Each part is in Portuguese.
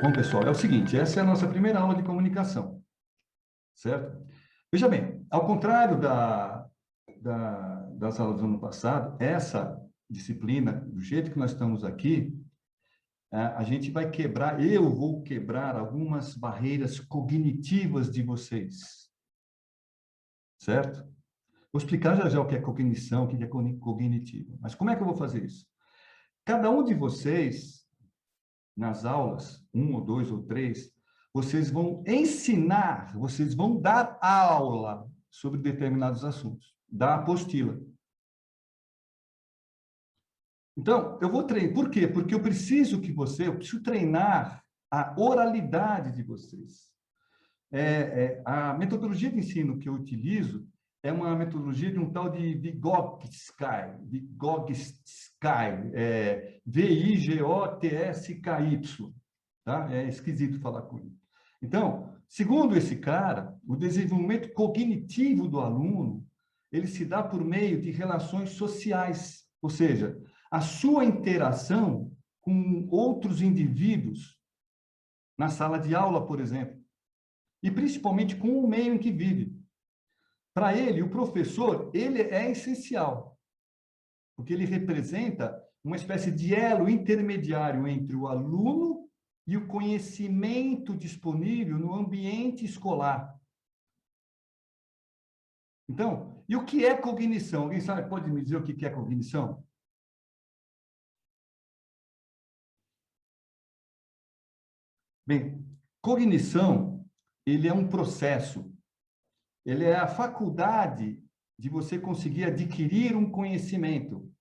Bom, pessoal, é o seguinte, essa é a nossa primeira aula de comunicação, certo? Veja bem, ao contrário das aulas do ano passado, essa disciplina, do jeito que nós estamos aqui, a gente vai quebrar, eu vou quebrar algumas barreiras cognitivas de vocês, certo? Vou explicar já já o que é cognição, o que é cognitivo. Mas como é que eu vou fazer isso? Cada um de vocês, nas aulas, 1 ou 2 ou 3, vocês vão ensinar, vocês vão dar aula sobre determinados assuntos, da apostila. Então, eu vou treinar. Por quê? Porque eu preciso treinar a oralidade de vocês. A metodologia de ensino que eu utilizo é uma metodologia de um tal de Vygotsky, Vigottsky, tá? É esquisito falar com ele. Então, segundo esse cara, o desenvolvimento cognitivo do aluno, ele se dá por meio de relações sociais, ou seja, a sua interação com outros indivíduos na sala de aula, por exemplo, e principalmente com o meio em que vive. Para ele, o professor, ele é essencial, porque ele representa uma espécie de elo intermediário entre o aluno e o conhecimento disponível no ambiente escolar. Então, e o que é cognição? Alguém sabe, pode me dizer o que é cognição? Bem, cognição, ele é um processo, ele é a faculdade de você conseguir adquirir um conhecimento.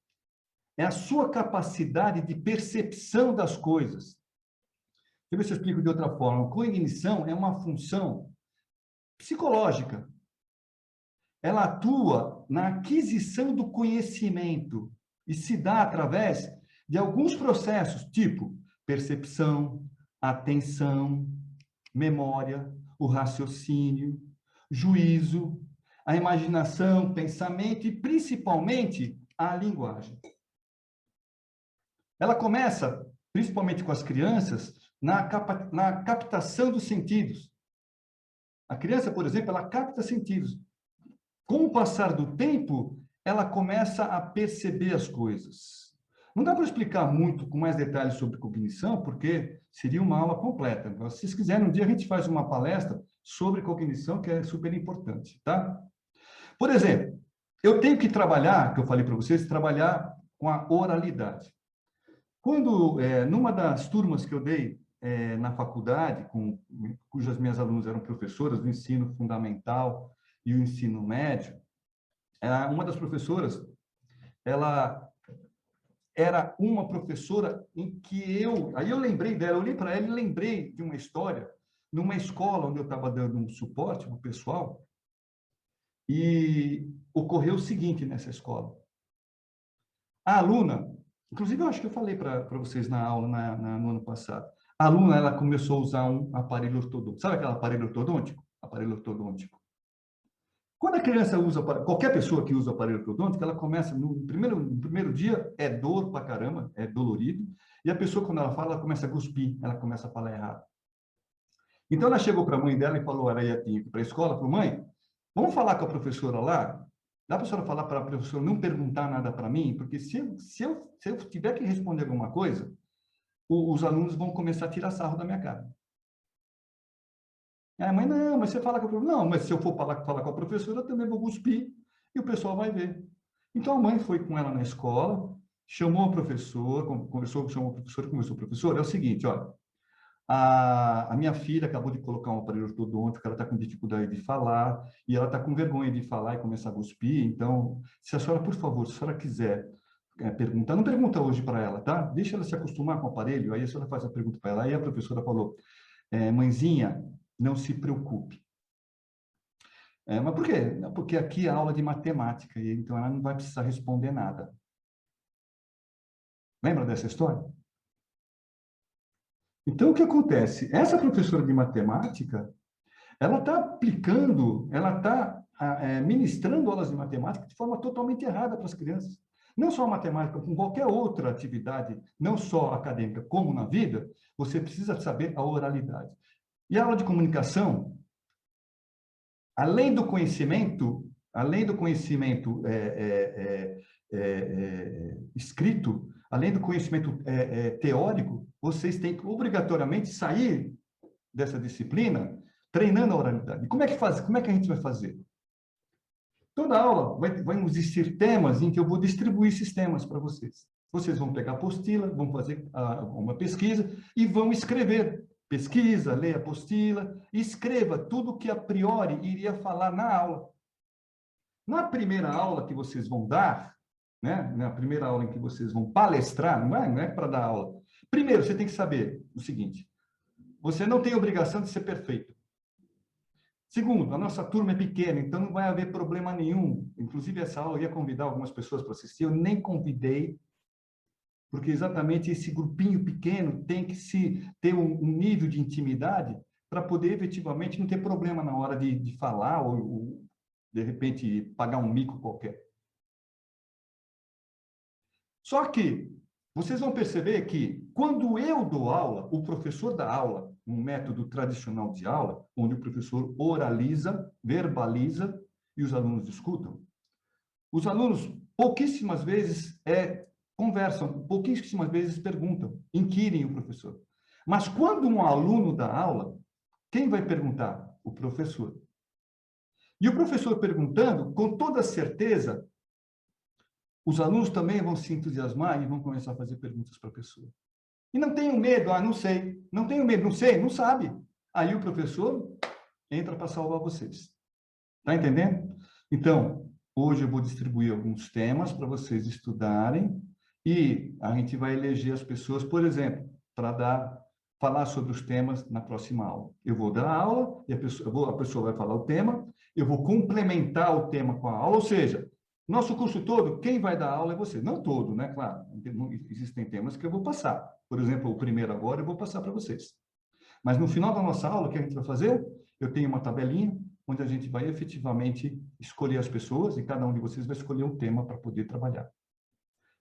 É a sua capacidade de percepção das coisas. Deixa eu ver se eu explico de outra forma. Cognição é uma função psicológica. Ela atua na aquisição do conhecimento e se dá através de alguns processos, tipo percepção, atenção, memória, o raciocínio, juízo, a imaginação, pensamento e, principalmente, a linguagem. Ela começa, principalmente com as crianças, na captação dos sentidos. A criança, por exemplo, ela capta sentidos. Com o passar do tempo, ela começa a perceber as coisas. Não dá para explicar muito com mais detalhes sobre cognição, porque seria uma aula completa. Então, se vocês quiserem, um dia a gente faz uma palestra sobre cognição, que é super importante, tá? Por exemplo, eu tenho que trabalhar, que eu falei para vocês, trabalhar com a oralidade. Quando, numa das turmas que eu dei na faculdade, cujas minhas alunas eram professoras do ensino fundamental e o ensino médio, uma das professoras, ela era uma professora em que aí eu lembrei dela, eu olhei para ela e lembrei de uma história, numa escola onde eu estava dando um suporte para o pessoal, e ocorreu o seguinte nessa escola. A aluna, inclusive eu acho que eu falei para vocês na aula no ano passado, a aluna, ela começou a usar um aparelho ortodôntico. Sabe aquele aparelho ortodôntico? Aparelho ortodôntico. Quando a criança usa, qualquer pessoa que usa o aparelho ortodôntico, ela começa, no primeiro dia, é dor pra caramba, é dolorido, e a pessoa, quando ela fala, ela começa a cuspir, ela começa a falar errado. Então, ela chegou para a mãe dela e falou, ela ia para a escola, falou, mãe, vamos falar com a professora lá? Dá para a senhora falar para a professora não perguntar nada para mim? Porque se eu tiver que responder alguma coisa, os alunos vão começar a tirar sarro da minha cara. A mãe, não, mas você fala com a professora. Não, mas se eu for falar com a professora, eu também vou cuspir e o pessoal vai ver. Então, a mãe foi com ela na escola, chamou a professora, chamou a professora e conversou. Professora, é o seguinte, olha, a minha filha acabou de colocar um aparelho ortodôntico, ela está com dificuldade de falar, e ela está com vergonha de falar e começar a cuspir. Então, se a senhora, por favor, se a senhora quiser perguntar, não pergunta hoje para ela, tá? Deixa ela se acostumar com o aparelho, aí a senhora faz a pergunta para ela. Aí a professora falou, mãezinha, não se preocupe. Mas por quê? Porque aqui é aula de matemática, e então ela não vai precisar responder nada. Lembra dessa história? Então, o que acontece? Essa professora de matemática, ela está aplicando, ela está ministrando aulas de matemática de forma totalmente errada para as crianças. não só a matemática, com qualquer outra atividade, não só acadêmica, como na vida, você precisa saber a oralidade. E a aula de comunicação, além do conhecimento escrito, além do conhecimento teórico, vocês têm que obrigatoriamente sair dessa disciplina treinando a oralidade. E como é que faz? Como é que a gente vai fazer? Toda aula vai existir temas em que eu vou distribuir esses temas para vocês. Vocês vão pegar a apostila, vão fazer uma pesquisa e vão escrever. Pesquisa, leia a apostila, e escreva tudo que a priori iria falar na aula. Na primeira aula que vocês vão dar, né? Na primeira aula em que vocês vão palestrar, não é para dar aula. Primeiro, você tem que saber o seguinte: você não tem obrigação de ser perfeito. Segundo, a nossa turma é pequena, então não vai haver problema nenhum. Inclusive, essa aula eu ia convidar algumas pessoas para assistir, eu nem convidei, porque exatamente esse grupinho pequeno tem que ter um nível de intimidade para poder efetivamente não ter problema na hora de falar ou, de repente, pagar um mico qualquer. Só que vocês vão perceber que, quando eu dou aula, o professor dá aula, um método tradicional de aula, onde o professor oraliza, verbaliza e os alunos escutam. Os alunos, pouquíssimas vezes, conversam, pouquíssimas vezes perguntam, inquirem o professor. Mas quando um aluno dá aula, quem vai perguntar? O professor. E o professor perguntando, com toda certeza, os alunos também vão se entusiasmar e vão começar a fazer perguntas para a pessoa. E não tenham medo, não sei. Não tenho medo, não sei, não sabe. Aí o professor entra para salvar vocês. Está entendendo? Então, hoje eu vou distribuir alguns temas para vocês estudarem e a gente vai eleger as pessoas, por exemplo, para falar sobre os temas na próxima aula. Eu vou dar a aula e a pessoa vai falar o tema, eu vou complementar o tema com a aula, ou seja, nosso curso todo, quem vai dar aula é você. Não todo, né? Claro, existem temas que eu vou passar. Por exemplo, o primeiro agora eu vou passar para vocês. Mas no final da nossa aula, o que a gente vai fazer? Eu tenho uma tabelinha onde a gente vai efetivamente escolher as pessoas e cada um de vocês vai escolher um tema para poder trabalhar.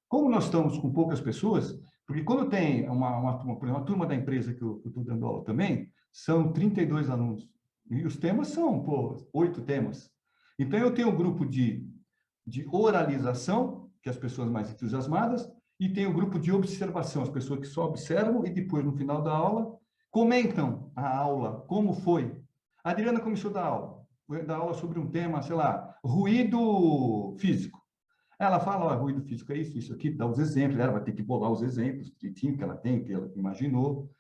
Como nós estamos com poucas pessoas, porque quando tem uma turma da empresa que eu estou dando aula também, são 32 alunos. E os temas são, 8 temas. Então, eu tenho um grupo de oralização, que é as pessoas mais entusiasmadas, e tem o grupo de observação, as pessoas que só observam e depois, no final da aula, comentam a aula, como foi. A Adriana começou a dar aula sobre um tema, sei lá, ruído físico. Ela fala, ruído físico é isso, isso aqui, dá os exemplos, ela vai ter que bolar os exemplos direitinho que ela tem, que ela imaginou.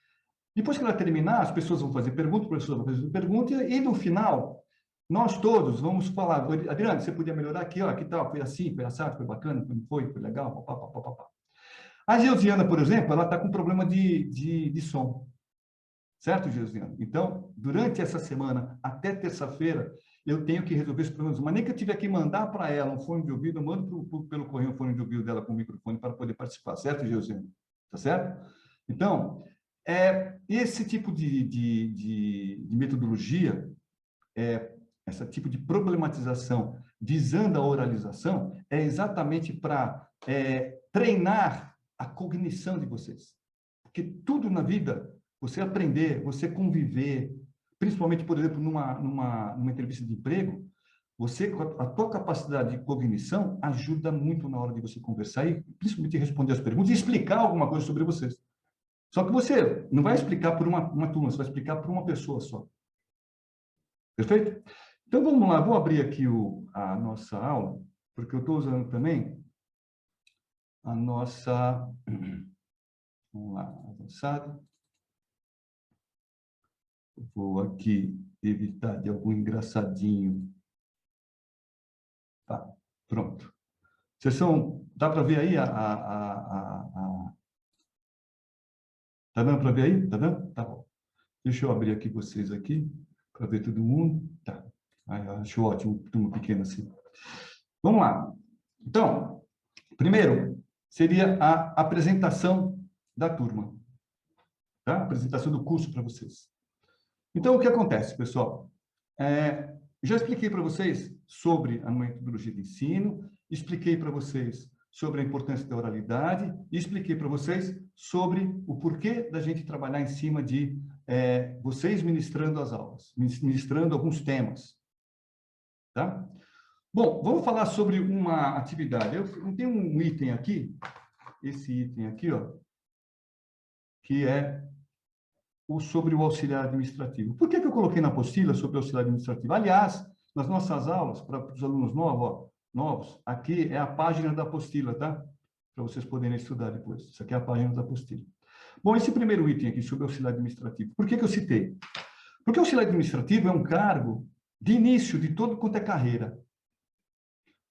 Depois que ela terminar, as pessoas vão fazer pergunta, o professor vai fazer pergunta, e no final, nós todos vamos falar, Adriano, você podia melhorar aqui, ó, que tal, foi assim, foi assado, foi bacana, não foi legal, papapá. A Geusiana, por exemplo, ela está com problema de som, certo, Geusiana? Então, durante essa semana, até terça-feira, eu tenho que resolver esse problema, mas nem que eu tiver que mandar para ela um fone de ouvido, eu mando pelo correio um fone de ouvido dela com o microfone para poder participar, certo, Geusiana? Tá certo? Então, esse tipo de metodologia, esse tipo de problematização visando a oralização, é exatamente para treinar a cognição de vocês. Porque tudo na vida, você aprender, você conviver, principalmente, por exemplo, numa entrevista de emprego, a tua capacidade de cognição ajuda muito na hora de você conversar e principalmente responder as perguntas e explicar alguma coisa sobre vocês. Só que você não vai explicar por uma turma, você vai explicar por uma pessoa só. Perfeito? Então, vamos lá, vou abrir aqui a nossa aula, porque eu estou usando também a nossa... Vamos lá, avançado. Vou aqui evitar de algum engraçadinho. Tá, pronto. Dá para ver aí Tá dando para ver aí? Tá dando? Tá bom. Deixa eu abrir aqui vocês aqui, para ver todo mundo. Tá. Acho ótimo, turma pequena assim. Vamos lá. Então, primeiro, seria a apresentação da turma. Tá? A apresentação do curso para vocês. Então, o que acontece, pessoal? Já expliquei para vocês sobre a metodologia de ensino, expliquei para vocês sobre a importância da oralidade e expliquei para vocês sobre o porquê da gente trabalhar em cima de vocês ministrando as aulas, ministrando alguns temas. Tá? Bom, vamos falar sobre uma atividade. Eu tenho um item aqui, esse item aqui, ó, que é sobre o auxiliar administrativo. Por que eu coloquei na apostila sobre o auxiliar administrativo? Aliás, nas nossas aulas, para os alunos novos, aqui é a página da apostila, tá? Para vocês poderem estudar depois. Isso aqui é a página da apostila. Bom, esse primeiro item aqui sobre o auxiliar administrativo. Por que eu citei? Porque o auxiliar administrativo é um cargo de início de todo quanto é carreira.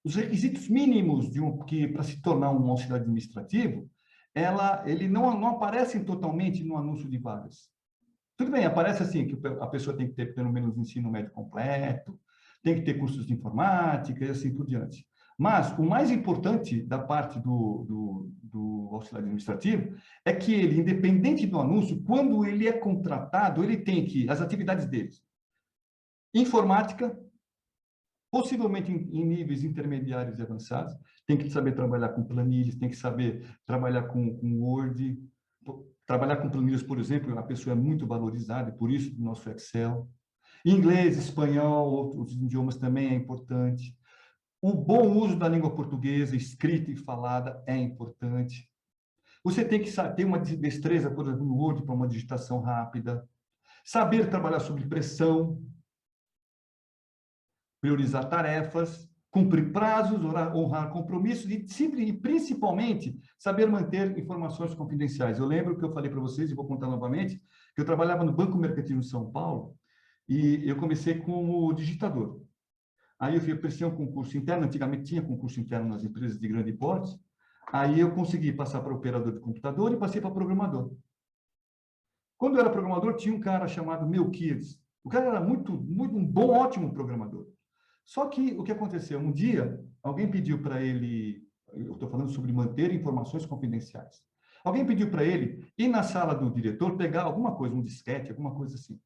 Os requisitos mínimos para se tornar um auxiliar administrativo, ele não aparecem totalmente no anúncio de vagas. Tudo bem, aparece assim, que a pessoa tem que ter pelo menos ensino médio completo, tem que ter cursos de informática e assim por diante. Mas o mais importante da parte do auxiliar administrativo é que ele, independente do anúncio, quando ele é contratado, ele tem que, as atividades dele, informática, possivelmente em níveis intermediários e avançados, tem que saber trabalhar com planilhas, tem que saber trabalhar com Word, trabalhar com planilhas, por exemplo, a pessoa é muito valorizada, e por isso o nosso Excel. Inglês, espanhol, outros idiomas também é importante. O bom uso da língua portuguesa, escrita e falada, é importante. Você tem que ter uma destreza, por exemplo, no Word, para uma digitação rápida. Saber trabalhar sob pressão, priorizar tarefas, cumprir prazos, honrar compromissos e principalmente, saber manter informações confidenciais. Eu lembro que eu falei para vocês, e vou contar novamente, que eu trabalhava no Banco Mercantil de São Paulo e eu comecei como digitador. Aí eu prestei um concurso interno, antigamente tinha concurso interno nas empresas de grande porte, aí eu consegui passar para operador de computador e passei para programador. Quando eu era programador, tinha um cara chamado Melquiades. O cara era um bom, ótimo programador. Só que o que aconteceu? Um dia, alguém pediu para ele, eu estou falando sobre manter informações confidenciais. Alguém pediu para ele ir na sala do diretor pegar alguma coisa, um disquete, alguma coisa assim.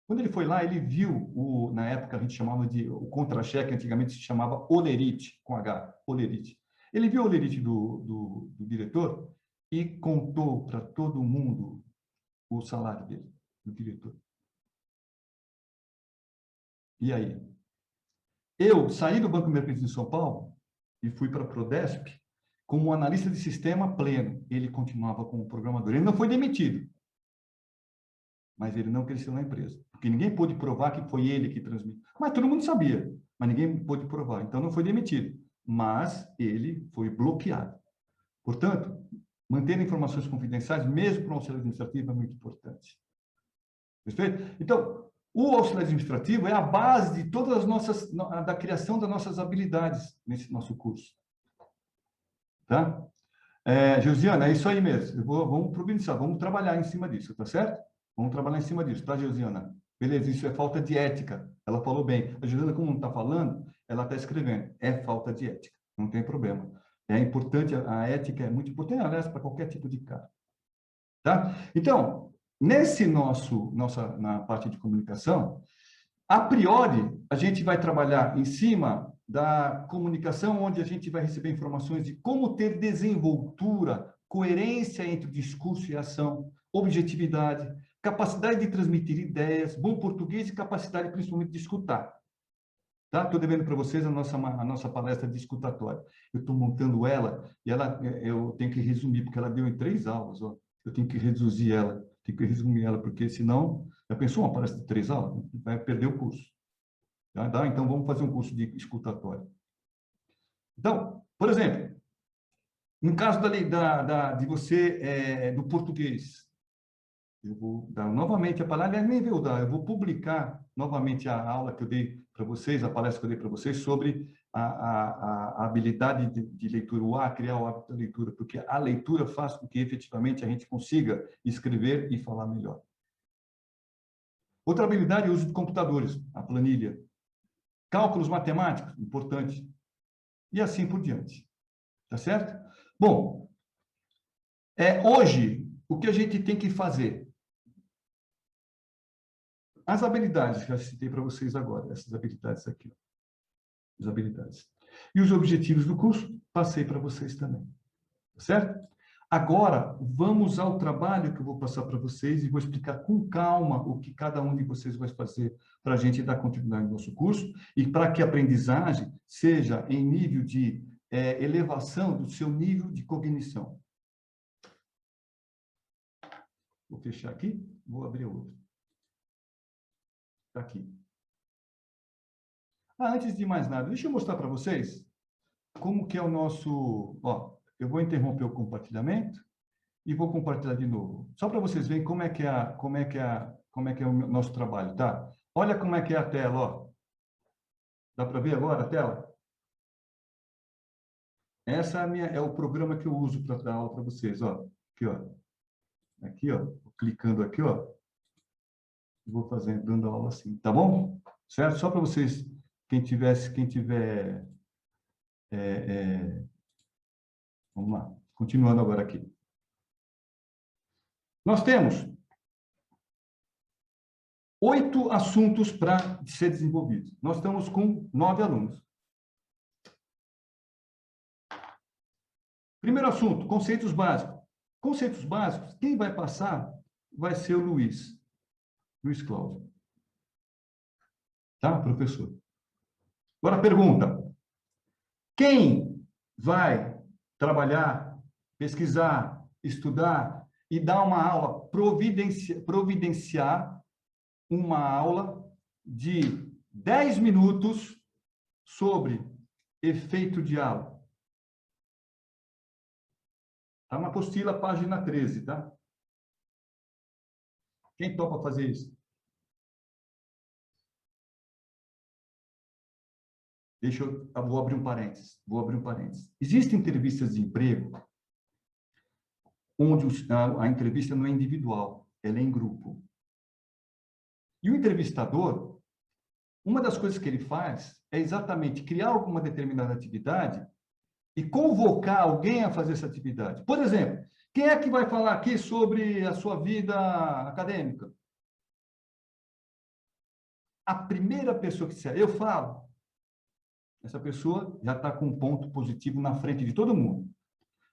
Quando ele foi lá, ele viu, na época a gente chamava o contra-cheque, antigamente se chamava olerite, com H, olerite. Ele viu o olerite do diretor e contou para todo mundo o salário dele, do diretor. E aí? Eu saí do Banco Mercantil de São Paulo e fui para a Prodesp como analista de sistema pleno. Ele continuava como programador. Ele não foi demitido, mas ele não cresceu na empresa, porque ninguém pôde provar que foi ele que transmitiu. Mas todo mundo sabia, mas ninguém pôde provar. Então, não foi demitido, mas ele foi bloqueado. Portanto, manter informações confidenciais, mesmo para um auxiliar administrativo, é muito importante. Perfeito? Então, o auxiliar administrativo é a base de todas as nossas, da criação das nossas habilidades nesse nosso curso. Tá? Josiana, é isso aí mesmo. Vamos providenciar, vamos trabalhar em cima disso, tá certo? Vamos trabalhar em cima disso, tá, Josiana? Beleza, isso é falta de ética. Ela falou bem. A Josiana, como não está falando, ela está escrevendo. É falta de ética, não tem problema. É importante, a ética é muito importante, aliás, para qualquer tipo de cara. Tá? Então, na parte de comunicação, a priori, a gente vai trabalhar em cima da comunicação, onde a gente vai receber informações de como ter desenvoltura, coerência entre o discurso e a ação, objetividade, capacidade de transmitir ideias, bom português e capacidade principalmente de escutar. Tá? Estou devendo para vocês a nossa palestra de escutatória. Eu estou montando ela e eu tenho que resumir, porque ela deu em 3 aulas. Ó. Eu tenho que reduzir ela, tenho que resumir ela, porque senão, já pensou uma palestra de 3 aulas? Vai perder o curso. Tá? Então, vamos fazer um curso de escutatória. Então, por exemplo, no caso de você, do português, eu vou dar novamente a palavra, nem vou dar, eu vou publicar novamente a aula que eu dei para vocês, a palestra que eu dei para vocês sobre a habilidade de leitura, criar o hábito da leitura, porque a leitura faz com que efetivamente a gente consiga escrever e falar melhor. Outra habilidade é o uso de computadores, a planilha. Cálculos matemáticos, importante. E assim por diante. Tá certo? Bom, hoje, o que a gente tem que fazer? As habilidades que eu citei para vocês agora, essas habilidades aqui. As habilidades. E os objetivos do curso, passei para vocês também. Certo? Agora, vamos ao trabalho que eu vou passar para vocês e vou explicar com calma o que cada um de vocês vai fazer para a gente dar continuidade no nosso curso e para que a aprendizagem seja em nível de elevação do seu nível de cognição. Vou fechar aqui, vou abrir outro. Está aqui. Antes de mais nada, deixa eu mostrar para vocês como que é o nosso... Ó, eu vou interromper o compartilhamento e vou compartilhar de novo. Só para vocês verem como é que é o nosso trabalho, tá? Olha como é que é a tela, ó. Dá para ver agora a tela? Essa é o programa que eu uso para dar aula para vocês, ó. Aqui, ó. Aqui, ó. Clicando aqui, ó. Vou fazendo, dando aula assim, tá bom? Certo? Só para vocês, quem tiver... vamos lá. Continuando agora aqui. Nós temos 8 assuntos para ser desenvolvidos. Nós estamos com 9 alunos. Primeiro assunto, conceitos básicos. Conceitos básicos, quem vai passar vai ser o Luiz Cláudio. Tá, professor? Agora pergunta. Quem vai trabalhar, pesquisar, estudar e dar uma aula, providenciar uma aula de 10 minutos sobre efeito diálogo? Está na apostila, página 13, tá? Quem topa fazer isso? Vou abrir um parênteses. Existem entrevistas de emprego onde a entrevista não é individual, ela é em grupo. E o entrevistador, uma das coisas que ele faz é exatamente criar alguma determinada atividade e convocar alguém a fazer essa atividade. Por exemplo, quem é que vai falar aqui sobre a sua vida acadêmica? A primeira pessoa que disser, eu falo, essa pessoa já está com um ponto positivo na frente de todo mundo.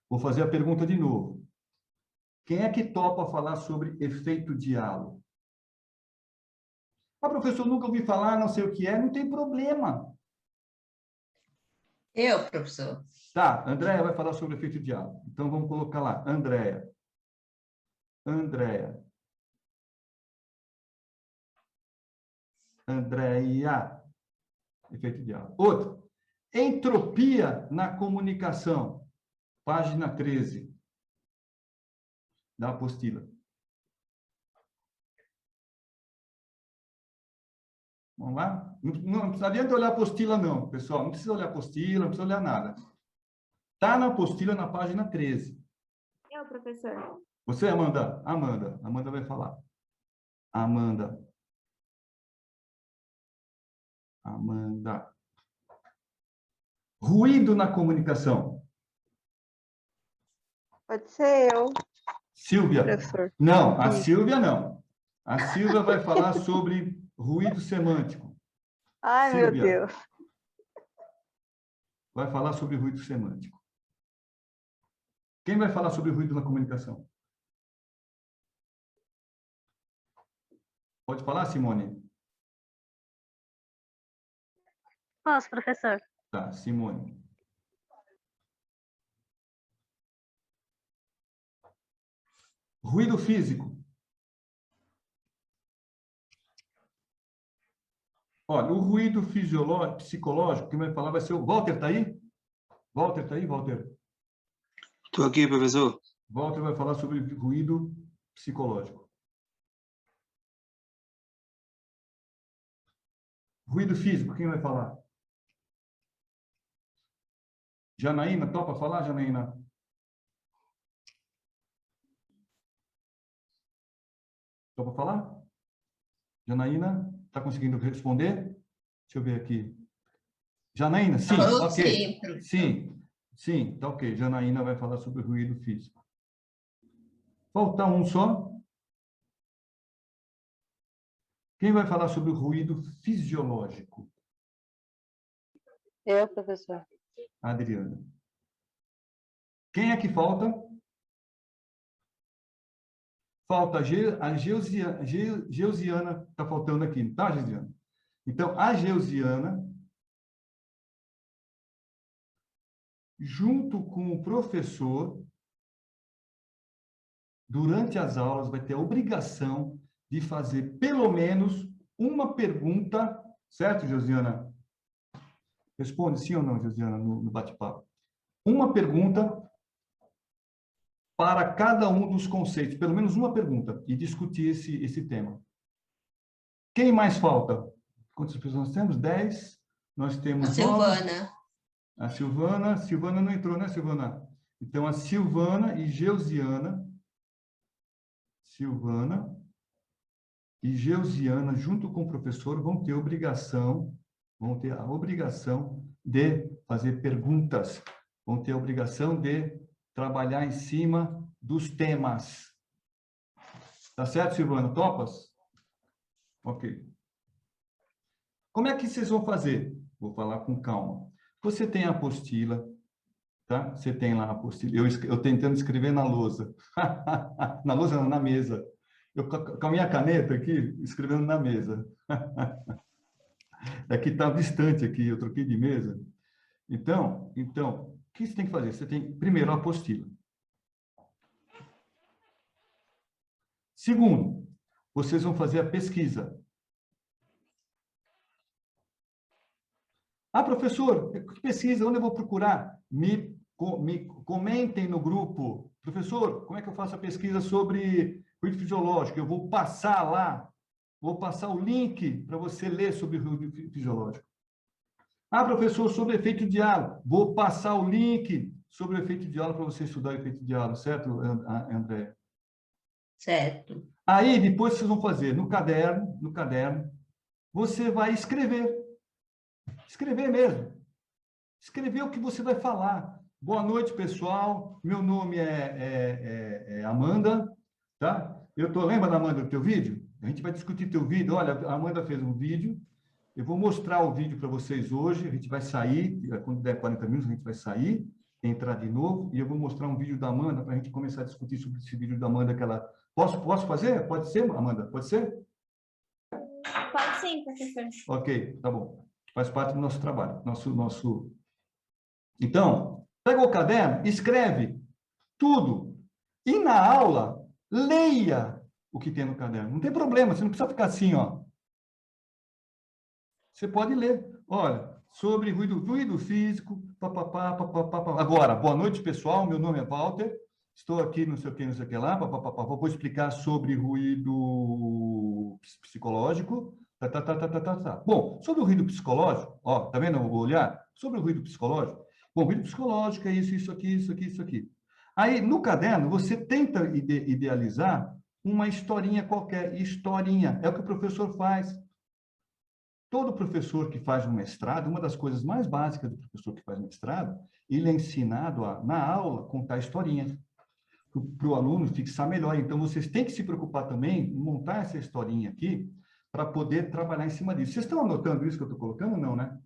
Vou fazer a pergunta de novo. Quem é que topa falar sobre efeito diálogo? Ah, professor, nunca ouvi falar, não sei o que é, não tem problema. Eu, professor. Tá, Andréia vai falar sobre efeito diálogo. Então, vamos colocar lá, Andréia. Efeito diálogo. Outro, entropia na comunicação. Página 13 da apostila. Vamos lá? Não adianta olhar a apostila, não, pessoal. Não precisa olhar a apostila, não precisa olhar nada. Está na apostila, na página 13. Eu, professor. Você, Amanda? Amanda vai falar. Amanda. Ruído na comunicação. Pode ser eu. Silvia. Professor. Não, a Silvia não. A Silvia vai falar sobre ruído semântico. Ai, Silvia meu Deus. vai falar sobre ruído semântico. Quem vai falar sobre ruído na comunicação? Pode falar, Simone? Posso, professor? Tá, Simone. Ruído físico. Olha, o ruído fisiológico, psicológico, quem vai falar vai ser o Walter, está aí? Walter, está aí, Walter? Estou aqui, professor. Walter vai falar sobre ruído psicológico. Ruído físico, quem vai falar? Janaína, topa falar, Janaína? Topa falar? Janaína, está conseguindo responder? Deixa eu ver aqui. Janaína, sim, ok. Sim, tá ok. Janaína vai falar sobre ruído físico. Falta um só. Quem vai falar sobre o ruído fisiológico? Eu, professor. Adriana. Quem é que falta? Falta a Geusiana, está faltando aqui, tá, Geusiana? Então, a Geusiana, junto com o professor, durante as aulas, vai ter a obrigação de fazer pelo menos uma pergunta, certo, Geusiana? Responde sim ou não, Geusiana, no bate-papo. Uma pergunta para cada um dos conceitos, pelo menos uma pergunta, e discutir esse tema. Quem mais falta? Quantas pessoas nós temos? 10. Nós temos A Silvana. A Silvana. Silvana não entrou, né, Silvana? Então, a Silvana e Geusiana. Silvana e Geusiana, junto com o professor, vão ter a obrigação de fazer perguntas, vão ter a obrigação de trabalhar em cima dos temas. Tá certo, Silvana? Topas? Ok. Como é que vocês vão fazer? Vou falar com calma. Você tem a apostila, tá? Você tem lá a apostila. Eu tentando escrever na lousa. Na lousa, não, na mesa. Eu com a minha caneta aqui, escrevendo na mesa. Aqui está distante aqui, eu troquei de mesa. Então, o que você tem que fazer? Você tem, primeiro, a apostila. Segundo, vocês vão fazer a pesquisa. Ah, professor, que pesquisa? Onde eu vou procurar? Me comentem no grupo. Professor, como é que eu faço a pesquisa sobre ruído fisiológico? Eu vou passar lá, vou passar o link para você ler sobre ruído fisiológico. Ah, professor, sobre efeito de halo. Vou passar o link sobre o efeito de halo para você estudar o efeito de halo, certo, André? Certo. Aí, depois vocês vão fazer no caderno, você vai escrever. Escrever mesmo. Escrever o que você vai falar. Boa noite, pessoal. Meu nome é Amanda, tá? Lembra da Amanda do teu vídeo? A gente vai discutir teu vídeo. Olha, a Amanda fez um vídeo. Eu vou mostrar o vídeo para vocês hoje. A gente vai sair, quando der 40 minutos, a gente vai sair, entrar de novo, e eu vou mostrar um vídeo da Amanda para a gente começar a discutir sobre esse vídeo da Amanda que ela... Posso fazer? Pode ser, Amanda? Pode ser? Pode sim, professor. Ok, tá bom. Faz parte do nosso trabalho. Então, pega o caderno, escreve tudo. E na aula, leia o que tem no caderno. Não tem problema, você não precisa ficar assim, ó. Você pode ler. Olha, sobre ruído físico, papapá, papapá. Agora, boa noite, pessoal. Meu nome é Walter. Estou aqui, não sei o que lá, papapá. Vou explicar sobre ruído psicológico. Tá. Bom, sobre o ruído psicológico, ó, tá vendo o olhar? Sobre o ruído psicológico. Bom, o ruído psicológico é isso aqui. Aí, no caderno, você tenta idealizar uma historinha qualquer. Historinha. É o que o professor faz. Todo professor que faz um mestrado, uma das coisas mais básicas do professor que faz mestrado, ele é ensinado a, na aula, contar historinhas, para o aluno fixar melhor. Então, vocês têm que se preocupar também em montar essa historinha aqui, para poder trabalhar em cima disso. Vocês estão anotando isso que eu estou colocando? Não, né?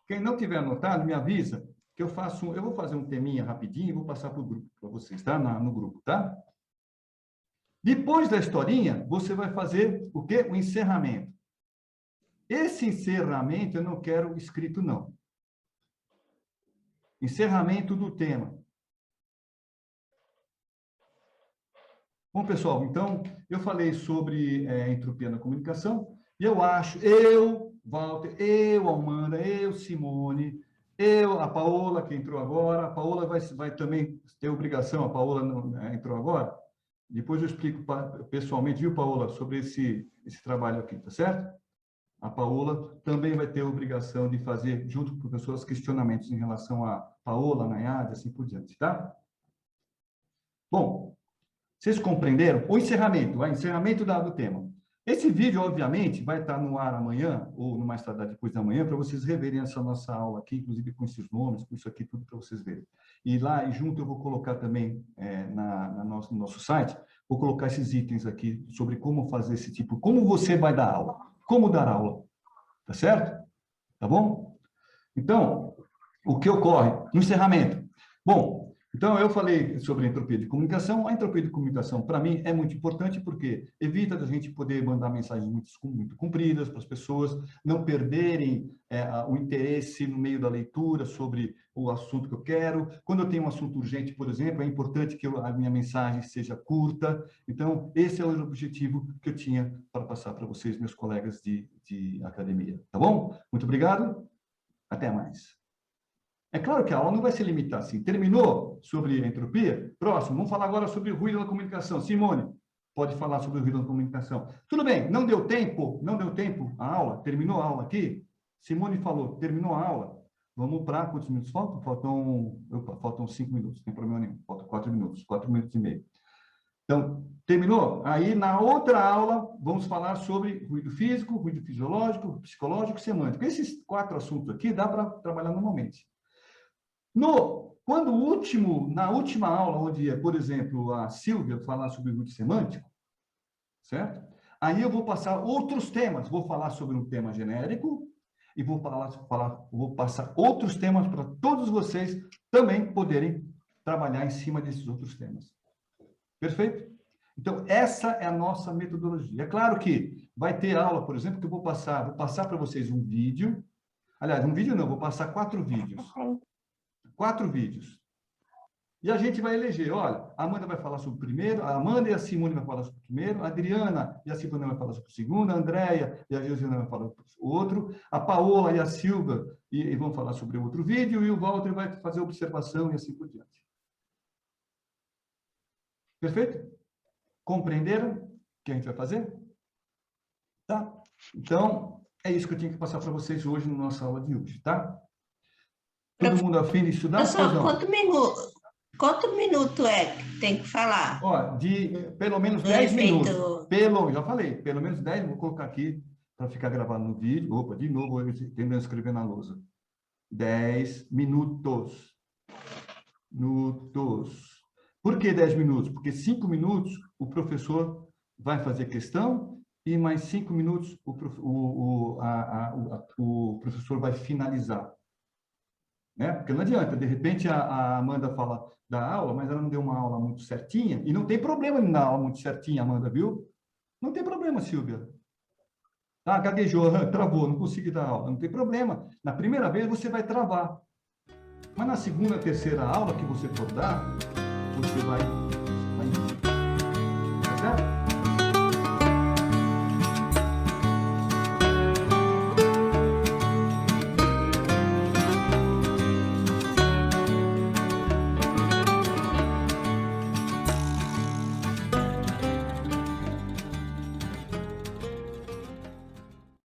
Quem não tiver anotado, me avisa, que eu vou fazer um teminha rapidinho e vou passar para o grupo, para vocês, tá? No grupo, tá? Depois da historinha, você vai fazer o quê? O encerramento. Esse encerramento eu não quero escrito, não. Encerramento do tema. Bom, pessoal, então, eu falei sobre entropia na comunicação, e eu acho, Walter, Amanda, Simone, a Paola, que entrou agora, a Paola vai também ter obrigação, a Paola não, entrou agora, depois eu explico pessoalmente, viu, Paola, sobre esse trabalho aqui, tá certo? A Paola também vai ter a obrigação de fazer, junto com o professor, os questionamentos em relação a Paola, Nayade, assim por diante, tá? Bom, vocês compreenderam? O encerramento, do tema. Esse vídeo, obviamente, vai estar no ar amanhã, ou no mais tardar depois da manhã, para vocês reverem essa nossa aula aqui, inclusive com esses nomes, com isso aqui tudo para vocês verem. E lá, e junto, eu vou colocar também no nosso site, vou colocar esses itens aqui sobre como fazer esse tipo, como você vai dar aula, como dar aula, tá certo? Tá bom? Então, o que ocorre no encerramento? Bom, então eu falei sobre a entropia de comunicação. A entropia de comunicação, para mim, é muito importante porque evita da gente poder mandar mensagens muito compridas para as pessoas, não perderem o interesse no meio da leitura sobre o assunto que eu quero. Quando eu tenho um assunto urgente, por exemplo, é importante que a minha mensagem seja curta. Então, esse é o objetivo que eu tinha para passar para vocês, meus colegas de academia. Tá bom? Muito obrigado. Até mais. É claro que a aula não vai se limitar assim. Terminou sobre a entropia? Próximo, vamos falar agora sobre o ruído da comunicação. Simone, pode falar sobre o ruído da comunicação. Tudo bem, não deu tempo a aula? Terminou a aula aqui? Simone falou, terminou a aula? Vamos para quantos minutos faltam? Faltam 5 minutos, não tem problema nenhum. Faltam 4 minutos, 4 minutos e meio. Então, terminou? Aí, na outra aula, vamos falar sobre ruído físico, ruído fisiológico, psicológico e semântico. Esses 4 assuntos aqui dá para trabalhar normalmente. Na última aula, onde, por exemplo, a Silvia falar sobre ruído semântico, certo? Aí eu vou passar outros temas. Vou falar sobre um tema genérico e vou passar outros temas para todos vocês também poderem trabalhar em cima desses outros temas. Perfeito? Então, essa é a nossa metodologia. É claro que vai ter aula, por exemplo, que eu vou passar para vocês um vídeo. Aliás, um vídeo não, vou passar 4 vídeos. 4 vídeos. E a gente vai eleger, olha, a Amanda vai falar sobre o primeiro, a Amanda e a Simone vai falar sobre o primeiro, a Adriana e a Silvana vai falar sobre o segundo, a Andréia e a Josiana vai falar sobre o outro, a Paola e a Silva vão falar sobre o outro vídeo, e o Walter vai fazer observação e assim por diante. Perfeito? Compreenderam o que a gente vai fazer? Tá? Então, é isso que eu tinha que passar para vocês hoje na nossa aula de hoje, tá? Todo mundo afim de estudar? Professor, quanto minuto é que tem que falar? Ó, de pelo menos Do 10 minutos. efeito- Já falei, pelo menos 10, vou colocar aqui para ficar gravado no vídeo. Opa, de novo, eu tentando escrever na lousa. 10 minutos. Por que 10 minutos? Porque 5 minutos o professor vai fazer questão e mais 5 minutos o professor vai finalizar. Né? Porque não adianta, de repente a Amanda fala da aula, mas ela não deu uma aula muito certinha, e não tem problema em dar aula muito certinha, Amanda, viu? Não tem problema, Silvia. Ah, gaguejou, travou, não consegui dar aula. Não tem problema. Na primeira vez você vai travar. Mas na segunda, terceira aula que você for dar, você vai